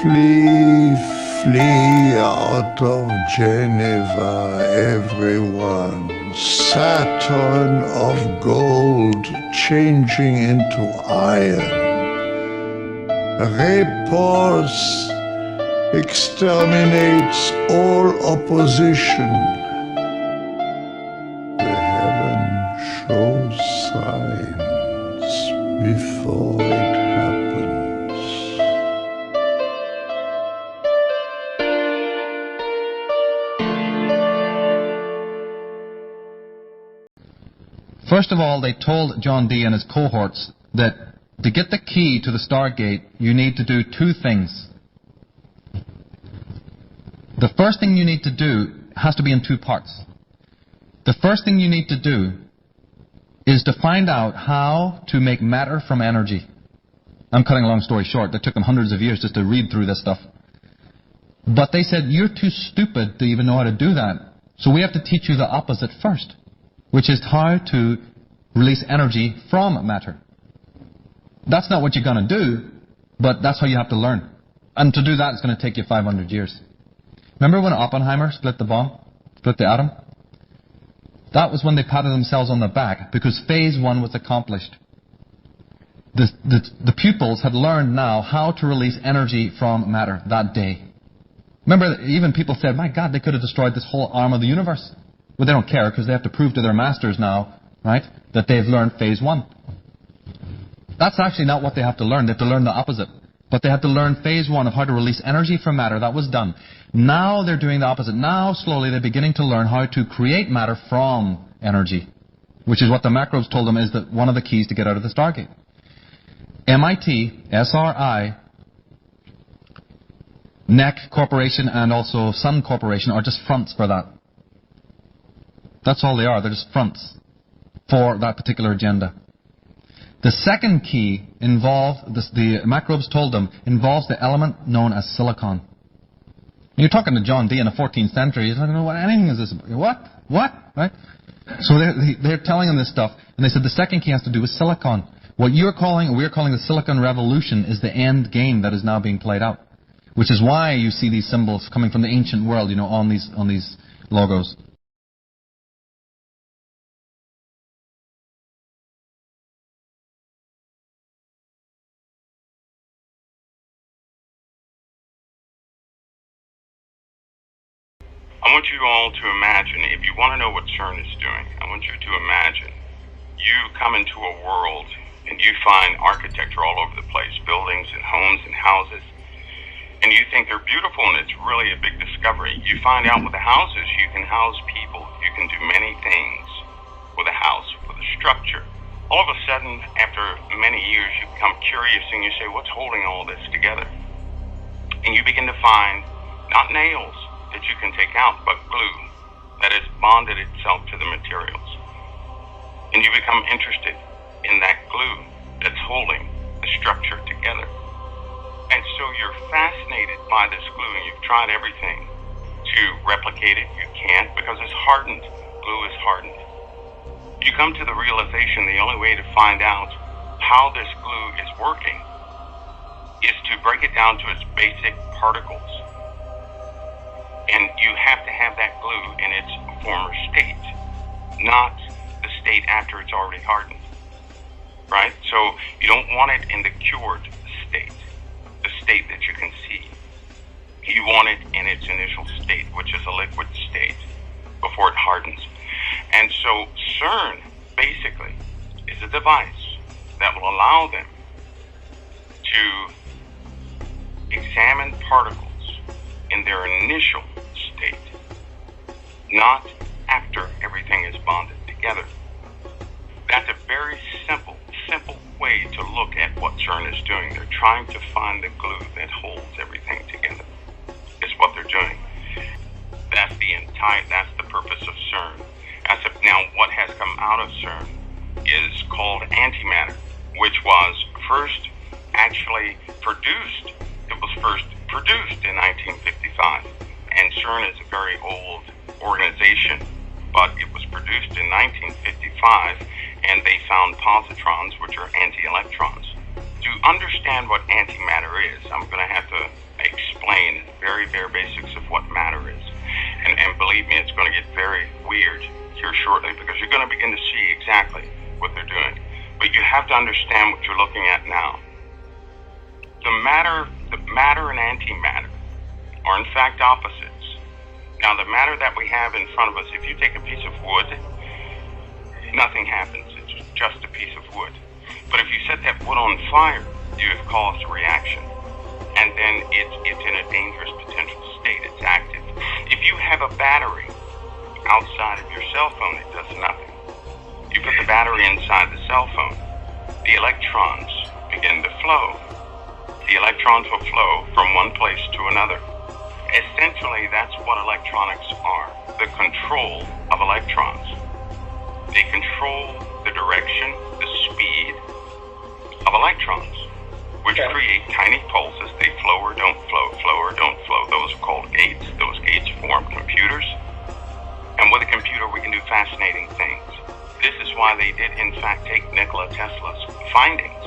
Flee, flee out of Geneva, everyone. Saturn of gold changing into iron. Repulse exterminates all opposition. The heaven shows signs before it happens. First of all, they told John Dee and his cohorts that to get the key to the Stargate, you need to do two things. The first thing you need to do has to be in two parts. The first thing you need to do is to find out how to make matter from energy. I'm cutting a long story short. It took them hundreds of years just to read through this stuff. But they said, you're too stupid to even know how to do that. So we have to teach you the opposite first, which is how to release energy from matter. That's not what you're going to do, but that's how you have to learn. And to do that, it's going to take you 500 years. Remember when Oppenheimer split the bomb? Split the atom? That was when they patted themselves on the back, because phase one was accomplished. The pupils had learned now how to release energy from matter that day. Remember, even people said, my God, they could have destroyed this whole arm of the universe. Well, they don't care, because they have to prove to their masters now, right, that they've learned phase one. That's actually not what they have to learn. They have to learn the opposite. But they had to learn phase one of how to release energy from matter. That was done. Now they're doing the opposite. Now, slowly, they're beginning to learn how to create matter from energy, which is what the macros told them is one of the keys to get out of the Stargate. MIT, SRI, NEC Corporation, and also Sun Corporation are just fronts for that. That's all they are. They're just fronts for that particular agenda. The second key involved, the macrobes told them, involves the element known as silicon. You're talking to John Dee in the 14th century. He's like, what anything is this? What? Right? So they're telling him this stuff, and they said the second key has to do with silicon. What we're calling the silicon revolution is the end game that is now being played out, which is why you see these symbols coming from the ancient world, on these logos. I want you all to imagine, if you want to know what CERN is doing, I want you to imagine you come into a world and you find architecture all over the place, buildings and homes and houses, and you think they're beautiful and it's really a big discovery. You find out with the houses, you can house people. You can do many things with a house, with a structure. All of a sudden, after many years, you become curious and you say, what's holding all this together? And you begin to find not nails that you can take out, but glue that has bonded itself to the materials. And you become interested in that glue that's holding the structure together. And so you're fascinated by this glue, and you've tried everything to replicate it. You can't, because it's hardened. Glue is hardened. You come to the realization the only way to find out how this glue is working is to break it down to its basic particles. And you have to have that glue in its former state, not the state after it's already hardened, right? So you don't want it in the cured state, the state that you can see. You want it in its initial state, which is a liquid state, before it hardens. And so CERN, basically, is a device that will allow them to examine particles in their initial state, not after everything is bonded together. That's a very simple way to look at what CERN is doing. They're trying to find the glue that holds everything together, is what they're doing. That's the purpose of CERN. Now, what has come out of CERN is called antimatter, which was first actually produced. It was first produced in 1955, and CERN is a very old organization, but it was produced in 1955, and they found positrons, which are anti-electrons. To understand what antimatter is, I'm going to have to explain the very bare basics of what matter is. And believe me, it's going to get very weird here shortly, because you're going to begin to see exactly what they're doing. But you have to understand what you're looking at now. The matter and antimatter are in fact opposites. Now, the matter that we have in front of us, if you take a piece of wood, nothing happens. It's just a piece of wood. But if you set that wood on fire, you have caused a reaction. And then it's in a dangerous potential state. It's active. If you have a battery outside of your cell phone, it does nothing. You put the battery inside the cell phone, the electrons begin to flow. The electrons will flow from one place to another. Essentially, that's what electronics are, the control of electrons. They control the direction, the speed of electrons, which create tiny pulses. They flow or don't flow, flow or don't flow. Those are called gates. Those gates form computers. And with a computer, we can do fascinating things. This is why they did, in fact, take Nikola Tesla's findings,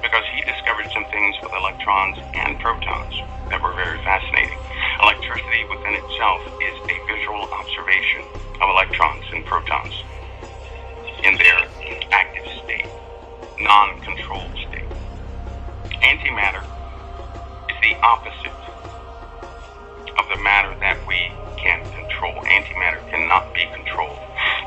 because he discovered some things with electrons and protons that were very fascinating. Electricity within itself is a visual observation of electrons and protons in their active state, non-controlled state. Antimatter is the opposite of the matter that we can control. Antimatter cannot be controlled.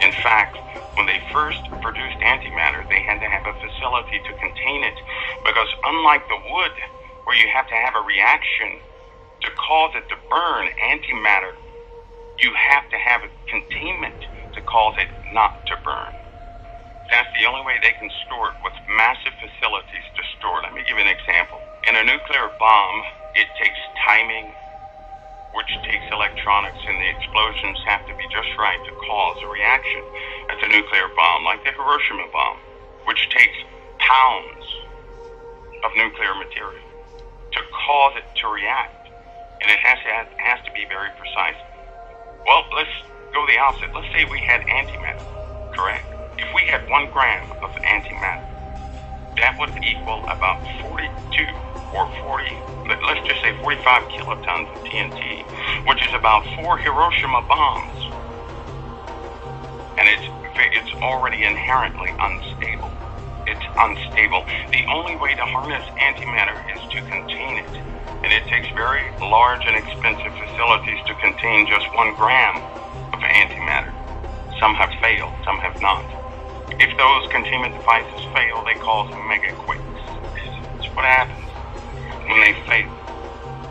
In fact, when they first produced antimatter, they had to have a facility to contain it, because unlike the wood, where you have to have a reaction to cause it to burn, antimatter, you have to have a containment to cause it not to burn. That's the only way they can store it, with massive facilities to store it. Let me give you an example. In a nuclear bomb, it takes timing, which takes electronics, and the explosions have to be just right to cause a reaction. That's a nuclear bomb, like the Hiroshima bomb, which takes pounds of nuclear material to cause it to react. And it has to be very precise. Well, let's go the opposite. Let's say we had antimatter, correct? If we had 1 gram of antimatter, that would equal about 42 or 40, let's just say 45 kilotons of TNT, which is about 4 Hiroshima bombs. And it's already inherently unstable. It's unstable. The only way to harness antimatter is to contain it. And it takes very large and expensive facilities to contain just 1 gram of antimatter. Some have failed, some have not. If those containment devices fail, they cause mega quakes. That's what happens when they fail.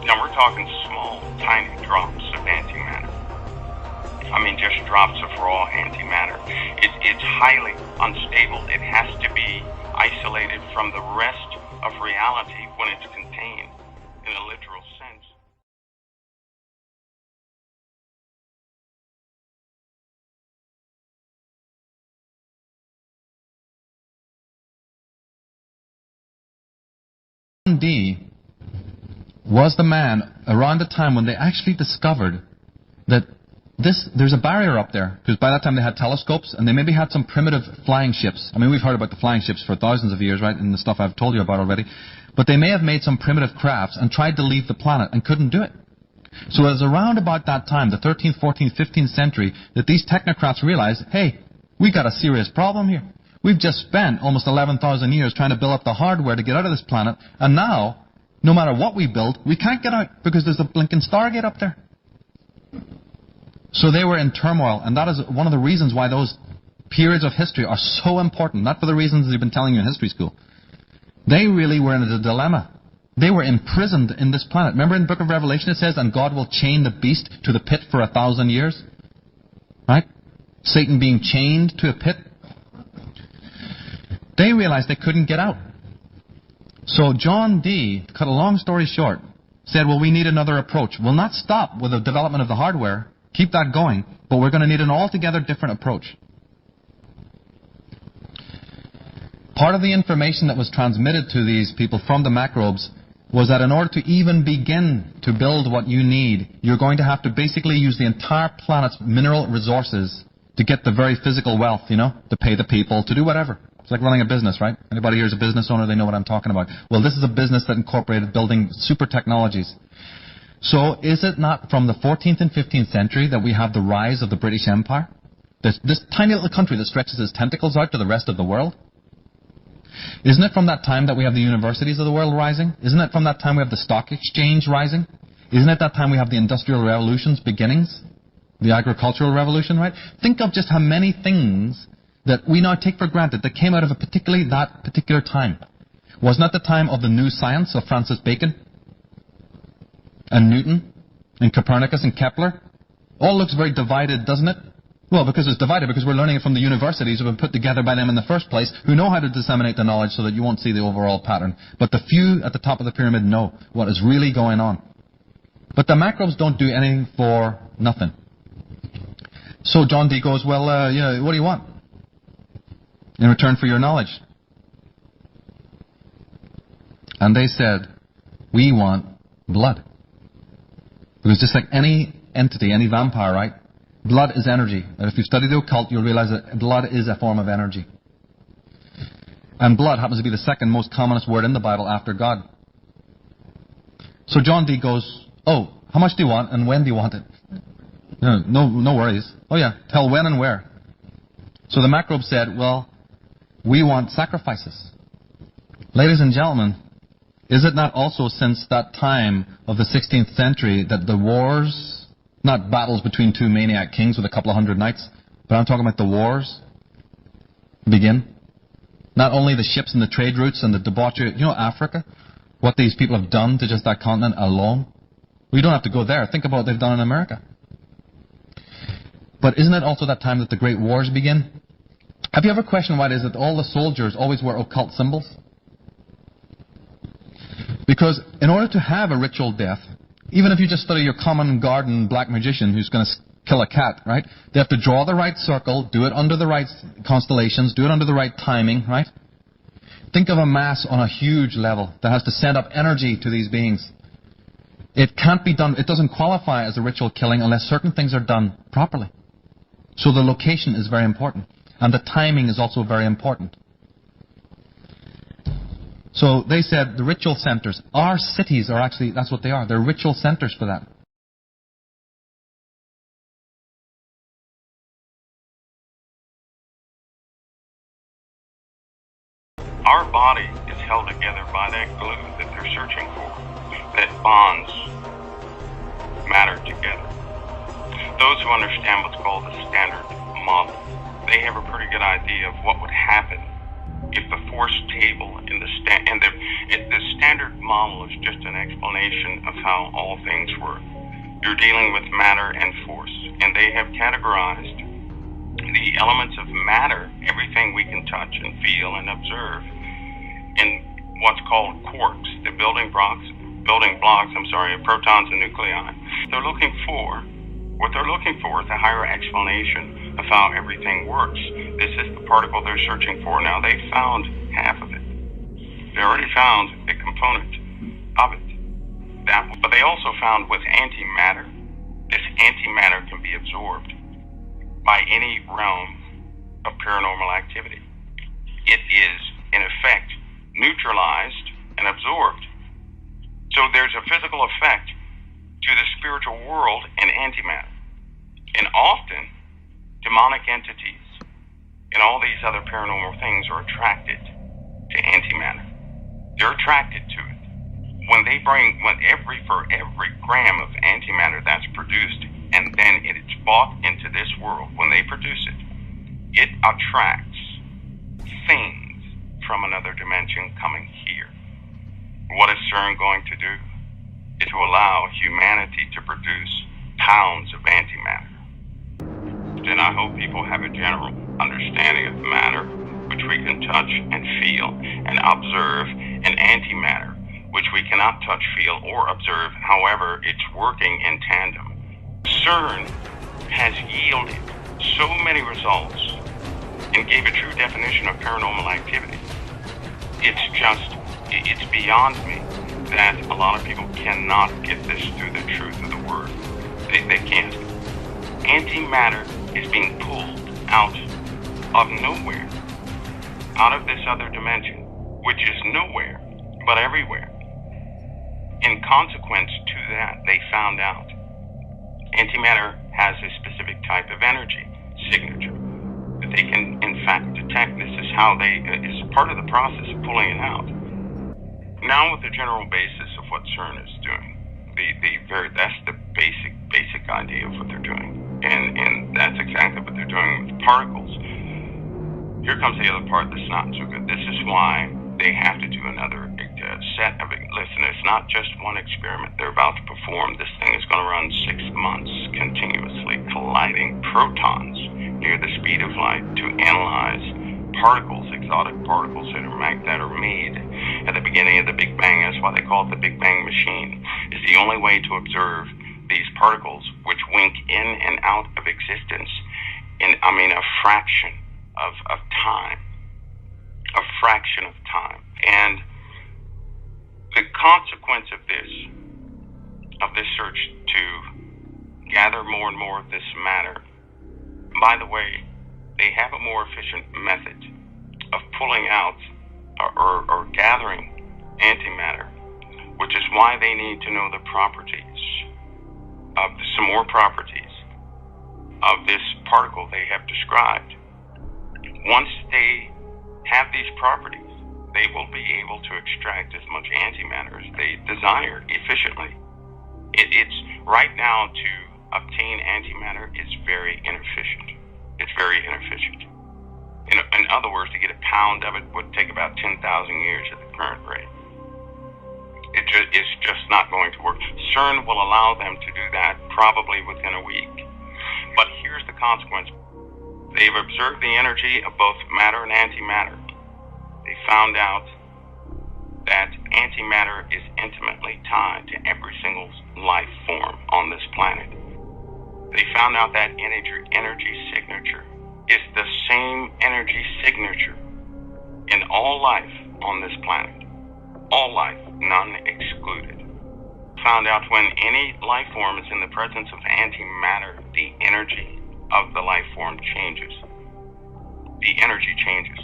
Now we're talking small, tiny drops of antimatter. I mean, just drops of raw antimatter. It's highly unstable. It has to be isolated from the rest of reality when it's contained in a literal sense. D was the man around the time when they actually discovered that there's a barrier up there, because by that time they had telescopes and they maybe had some primitive flying ships. I mean, we've heard about the flying ships for thousands of years, right, and the stuff I've told you about already. But they may have made some primitive crafts and tried to leave the planet and couldn't do it. So it was around about that time, the 13th, 14th, 15th century, that these technocrats realized, hey, we got a serious problem here. We've just spent almost 11,000 years trying to build up the hardware to get out of this planet, and now, no matter what we build, we can't get out because there's a blinking Stargate up there. So they were in turmoil, and that is one of the reasons why those periods of history are so important, not for the reasons they've been telling you in history school. They really were in a dilemma. They were imprisoned in this planet. Remember in the book of Revelation it says, and God will chain the beast to the pit for 1,000 years? Right? Satan being chained to a pit. They realized they couldn't get out. So John D., to cut a long story short, said, well, we need another approach. We'll not stop with the development of the hardware. Keep that going. But we're going to need an altogether different approach. Part of the information that was transmitted to these people from the macrobes was that in order to even begin to build what you need, you're going to have to basically use the entire planet's mineral resources to get the very physical wealth, to pay the people, to do whatever. It's like running a business, right? Anybody here is a business owner, they know what I'm talking about. Well, this is a business that incorporated building super technologies. So is it not from the 14th and 15th century that we have the rise of the British Empire? This tiny little country that stretches its tentacles out to the rest of the world? Isn't it from that time that we have the universities of the world rising? Isn't it from that time we have the stock exchange rising? Isn't it that time we have the industrial revolution's beginnings? The agricultural revolution, right? Think of just how many things that we now take for granted that came out of that particular time. Wasn't that the time of the new science of Francis Bacon and Newton and Copernicus and Kepler? All looks very divided, doesn't it? Well, because it's divided, because we're learning it from the universities that have been put together by them in the first place, who know how to disseminate the knowledge so that you won't see the overall pattern. But the few at the top of the pyramid know what is really going on. But the macros don't do anything for nothing. So John D goes, well, what do you want in return for your knowledge? And they said, we want blood. Because just like any entity, any vampire, right? Blood is energy. And if you study the occult, you'll realize that blood is a form of energy. And blood happens to be the second most commonest word in the Bible after God. So John D goes, oh, how much do you want and when do you want it? No worries. Oh yeah, tell when and where. So the macrobe said, well, we want sacrifices. Ladies and gentlemen, is it not also since that time of the 16th century that the wars, not battles between two maniac kings with a couple of hundred knights, but I'm talking about the wars, begin? Not only the ships and the trade routes and the debauchery, Africa, what these people have done to just that continent alone. Well, you don't have to go there. Think about what they've done in America. But isn't it also that time that the great wars begin? Have you ever questioned why it is that all the soldiers always wear occult symbols? Because in order to have a ritual death, even if you just study your common garden black magician who's going to kill a cat, right? They have to draw the right circle, do it under the right constellations, do it under the right timing, right? Think of a mass on a huge level that has to send up energy to these beings. It can't be done, it doesn't qualify as a ritual killing unless certain things are done properly. So the location is very important. And the timing is also very important. So they said the ritual centers, our cities are actually, that's what they are. They're ritual centers for that. Our body is held together by that glue that they're searching for, that bonds matter together. Those who understand what's called the standard model, they have a pretty good idea of what would happen if the force table in the standard model is just an explanation of how all things work. You're dealing with matter and force, and they have categorized the elements of matter, everything we can touch and feel and observe, in what's called quarks, the building blocks of protons and nuclei. What they're looking for is a higher explanation of how everything works. This is the particle they're searching for. Now, they found half of it. They already found a component of it. But they also found with antimatter, this antimatter can be absorbed by any realm of paranormal activity. It is, in effect, neutralized and absorbed. So there's a physical effect to the spiritual world in antimatter. And often, demonic entities and all these other paranormal things are attracted to antimatter. They're attracted to it. For every gram of antimatter that's produced, and then it's bought into this world, when they produce it, it attracts things from another dimension coming here. What is CERN going to do? Is to allow humanity to produce pounds of antimatter. And I hope people have a general understanding of matter, which we can touch and feel and observe, and antimatter, which we cannot touch, feel, or observe. However, it's working in tandem. CERN has yielded so many results and gave a true definition of paranormal activity. It's beyond me that a lot of people cannot get this through the truth of the word. They can't. Antimatter is being pulled out of nowhere out of this other dimension, which is nowhere but everywhere. In consequence to that, they found out antimatter has a specific type of energy signature that they can, in fact, detect. This is how is part of the process of pulling it out. Now, with the general basis of what CERN is doing, that's the basic idea of what they're doing, and that's exactly what they're doing with particles. Here comes the other part that's not so good. This is why they have to do another set of it. Listen, it's not just one experiment they're about to perform. This thing is going to run 6 months continuously, colliding protons near the speed of light to analyze particles, exotic particles that are made at the beginning of the Big Bang. That's why they call it the Big Bang machine. It's the only way to observe these particles, which wink in and out of existence in, a fraction of time. A fraction of time. And the consequence of this search to gather more and more of this matter, by the way, they have a more efficient method of pulling out or gathering antimatter, which is why they need to know the properties of some more properties of this particle they have described. Once they have these properties, they will be able to extract as much antimatter as they desire efficiently. It's right now to obtain antimatter is very inefficient. It's very inefficient. In other words, to get a pound of it would take about 10,000 years at the current rate. It's just not going to work. CERN will allow them to do that probably within a week. But here's the consequence. They've observed the energy of both matter and antimatter. They found out that antimatter is intimately tied to every single life form on this planet. They found out that energy signature is the same energy signature in all life on this planet. All life, none excluded. Found out when any life form is in the presence of antimatter, the energy of the life form changes. The energy changes.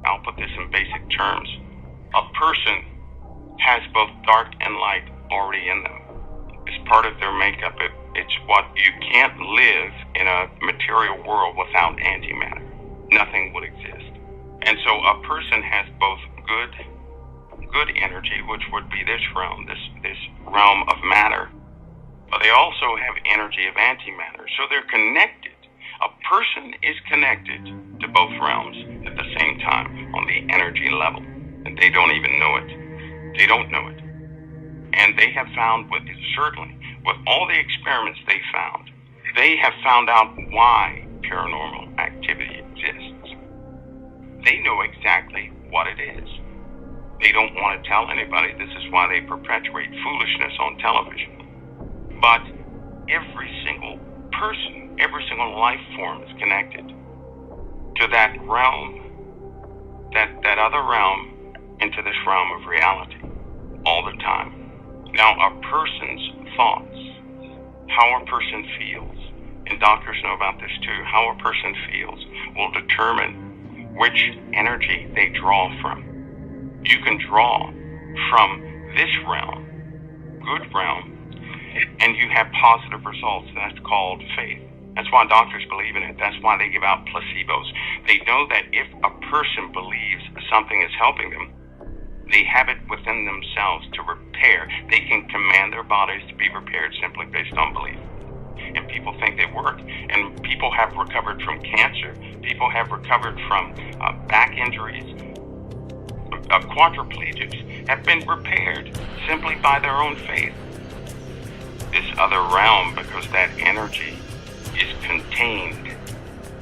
I'll put this in basic terms. A person has both dark and light already in them. It's part of their makeup. It's what you can't live in a material world without antimatter. Nothing would exist. And so a person has both good energy, which would be this realm, this realm of matter, but they also have energy of antimatter. So they're connected. A person is connected to both realms at the same time on the energy level, and they don't even know it. They don't know it. And they have found, with all the experiments they have found out why paranormal activity exists. They know exactly what it is. They don't want to tell anybody. This is why they perpetuate foolishness on television. But every single person, every single life form is connected to that realm, that other realm, into this realm of reality all the time. Now, a person's thoughts, how a person feels, and doctors know about this too, how a person feels will determine which energy they draw from. You can draw from this realm, good realm, and you have positive results. That's called faith. That's why doctors believe in it. That's why they give out placebos. They know that if a person believes something is helping them, they have it within themselves to repair. They can command their bodies to be repaired simply based on belief. And people think they work. And people have recovered from cancer. People have recovered from back injuries. Quadriplegics have been repaired simply by their own faith. This other realm, because that energy is contained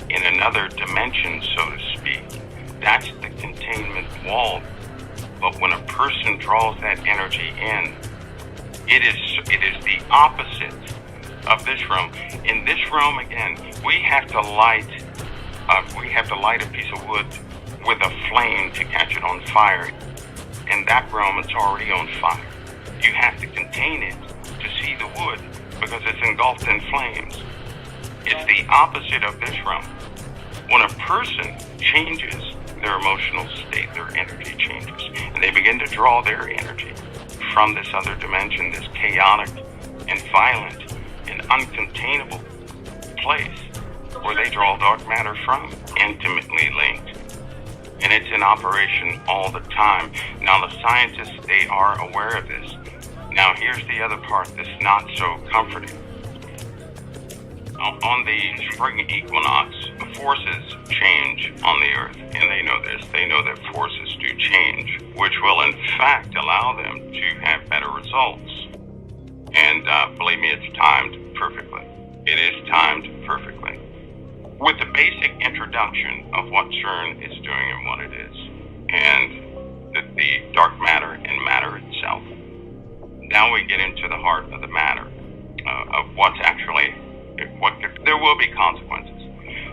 in another dimension, so to speak. That's the containment wall. But when a person draws that energy in, it is the opposite of this realm. In this realm, again, we have to light a piece of wood with a flame to catch it on fire. In that realm, it's already on fire. You have to contain it to see the wood because it's engulfed in flames. It's the opposite of this realm. When a person changes their emotional state, their energy changes. And they begin to draw their energy from this other dimension, this chaotic and violent and uncontainable place where they draw dark matter from, intimately linked. And it's in operation all the time. Now the scientists, they are aware of this. Now here's the other part that's not so comforting. On the spring equinox, the forces change on the Earth, and they know this. They know that forces do change, which will in fact allow them to have better results. And believe me, it's timed perfectly. It is timed perfectly. With the basic introduction of what CERN is doing and what it is, and the dark matter and matter itself, now we get into the heart of the matter, of what's actually, there will be consequences.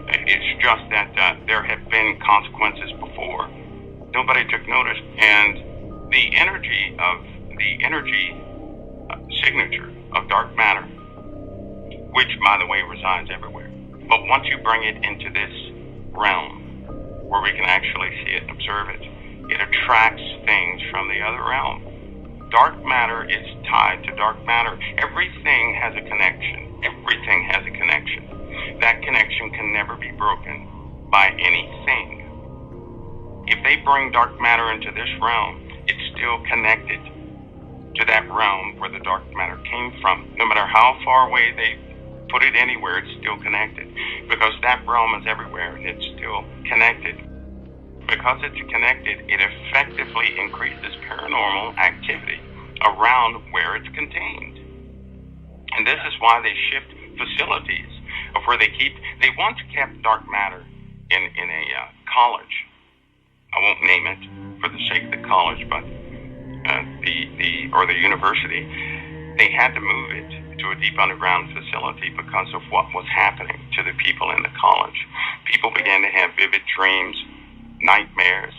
It's just that there have been consequences before. Nobody took notice, and the energy signature of dark matter, which, by the way, resides everywhere. But once you bring it into this realm, where we can actually see it and observe it, it attracts things from the other realm. Dark matter is tied to dark matter. Everything has a connection. Everything has a connection. That connection can never be broken by anything. If they bring dark matter into this realm, it's still connected to that realm where the dark matter came from. No matter how far away they put it anywhere, it's still connected. Because that realm is everywhere and it's still connected. Because it's connected, it effectively increases paranormal activity around where it's contained. And this is why they shift facilities of where they once kept dark matter in a college. I won't name it for the sake of the college, but the university. They had to move it to a deep underground facility because of what was happening to the people in the college. People began to have vivid dreams, nightmares.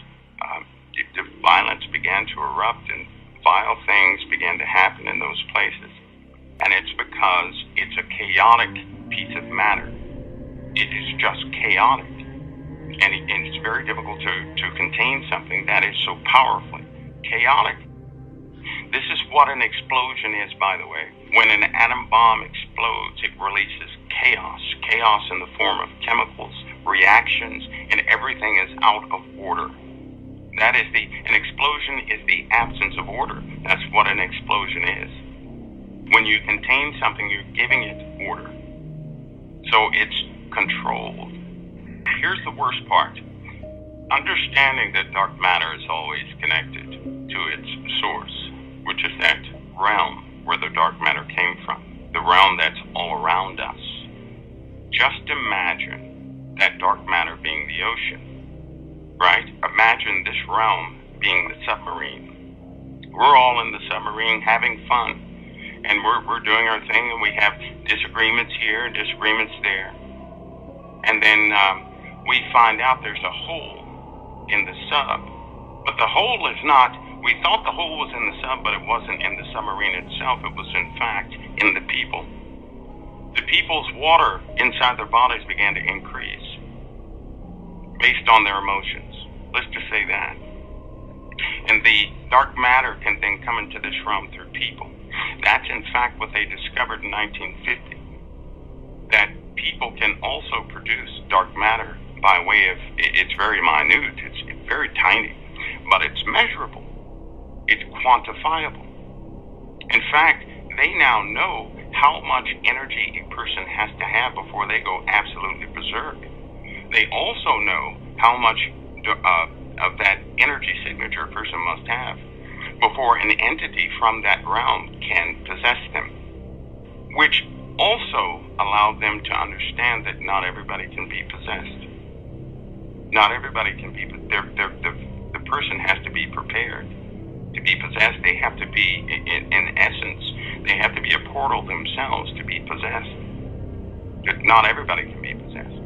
The violence began to erupt and vile things began to happen in those places. And it's because it's a chaotic piece of matter. It is just chaotic. And it's very difficult to contain something that is so powerfully chaotic. This is what an explosion is, by the way. When an atom bomb explodes, it releases chaos. Chaos in the form of chemicals, reactions, and everything is out of order. That is an explosion is the absence of order. That's what an explosion is. When you contain something, you're giving it order. So it's controlled. Here's the worst part. Understanding that dark matter is always connected to its source, which is that realm where the dark matter came from, the realm that's all around us. Just imagine that dark matter being the ocean, right? Imagine this realm being the submarine. We're all in the submarine having fun, and we're doing our thing, and we have disagreements here and disagreements there. And then we find out there's a hole in the sub. But the hole is not, we thought the hole was in the sub, but it wasn't in the submarine itself. It was, in fact, in the people. The people's water inside their bodies began to increase based on their emotions. Let's just say that. And the dark matter can then come into this realm through people. That's, in fact, what they discovered in 1950. That people can also produce dark matter by way of, it's very minute, it's very tiny, but it's measurable, it's quantifiable. In fact, they now know how much energy a person has to have before they go absolutely berserk. They also know how much of that energy signature a person must have before an entity from that realm can possess them, which also allowed them to understand that not everybody can be possessed. Not everybody can be, the person has to be prepared. To be possessed, they have to be, in essence, they have to be a portal themselves to be possessed. Not everybody can be possessed.